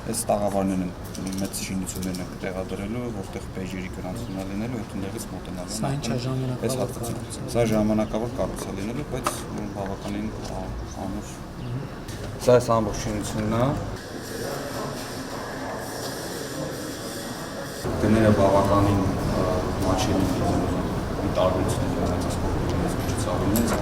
Այս տաղավարներն են մեծ շինություններն են տեղադրելու, որտեղ պեյջերի գրանցումն է լինելու, այդտեղից մոտենալու։ Սա ինչ է ժամանակավոր։ Սա ժամանակավոր կառույց է լինելու, բայց բավականին ամուր։ Սա այս ամբողջ շինությունն է։ Դները բավականին մաչելի են, մի տարբերություն ունեցած փոքրությունից միջից ավելին է։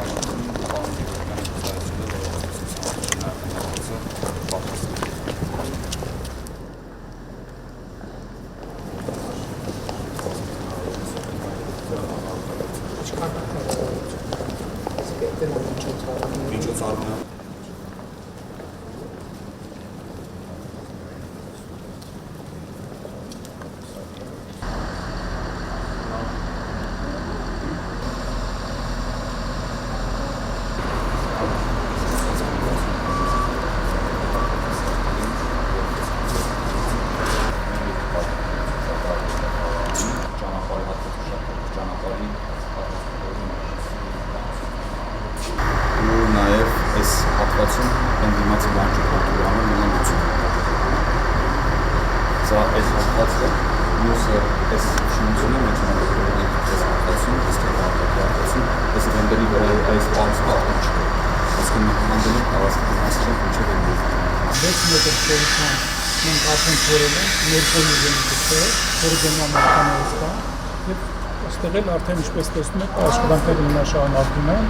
Ստեղել արդեն ինչպես տեսնում եք աշխատանքները հիմնաշարունակվում են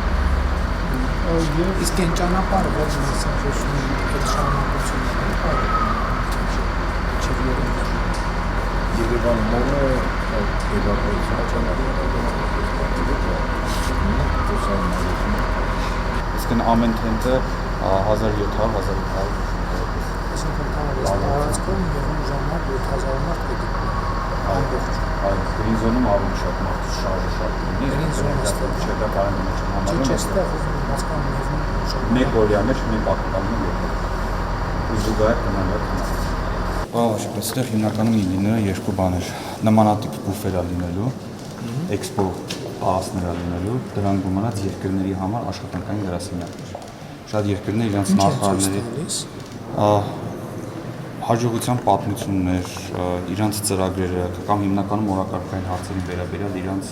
իսկ այն ճանապարհը ո՞ր մասնաշոշում են այդ շարունակությունները Երևանի մոմը էվակուացիա ճանապարհը Իսկ ամեն թենթը 1700-1800 տարածքում եղում ժամանակ 7000 մարդ գտնում Այդ green zone-ում ավելի շատ մարդ շարժը շատ լինի, չէ դա կարելի է չհամարել։ Չէ, այստեղ հասկանում Մեկ օրյա մեջ մեկ պատկանում է։ Ու զուգահեռ գնալու է։ Բավարար, այստեղ հիմնականում լինելու երկու բաներ։ Նմանատիպ բուֆեր է լինելու, էքսպո պահածներ է լինելու, դրան գումարած երկրների համար աշխատանքային գրասենյակներ։ Շատ երկրներ իրենց նախարարների հաջողության պատմություններ, իրանց ծրագրերը կամ հիմնականում օրակարգային հարցերին վերաբերյալ իրանց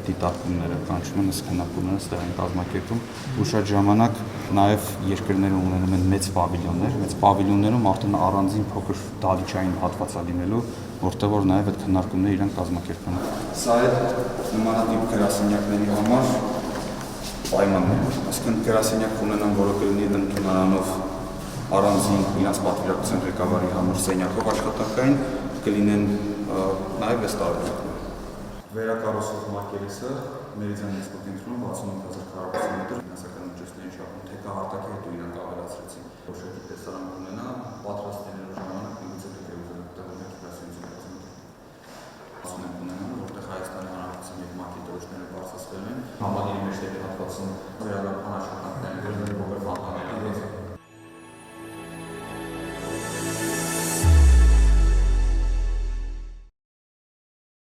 դիտարկումները, կանչում են քննարկումները ստեղ են կազմակերպում, ու շատ ժամանակ նաև երկրները ունենում են մեծ պավիլյոններում արդեն առանձին փոքր դահլիճային հատված է լինելու, որտեղ որ նաև այդ քննարկումները իրենք կազմակերպում են։ Սա է նմանատիպ գրասենյակների համար պայմանները, այսինքն գրասենյակ ունենան, որը կլինի ընդունարանով առանձին իրենց պատվիրակության ղեկավարի համար սենյակով աշխատանքային կլինեն նաև այս տարբերակները։ Վերակառուցող մակերեսը Մերիդիան ինստիտուտում 65000 քառակուսի մետր ֆինանսական միջոցների չափում թեկավարտակի հետո իրանք ավելացրեցին։ Որոշակի տեսարան ունենա պատրաստելու ժամանակ միգուցե դուք ուզենաք գրասենյակ ունենան, որտեղ Հայաստանի Հանրապետության եւ ՄԱԿ-ի դրոշները բարձրացվել են։ Համալիրի մեջտեղի հատվածում վերադարձան աշխատանքները, որը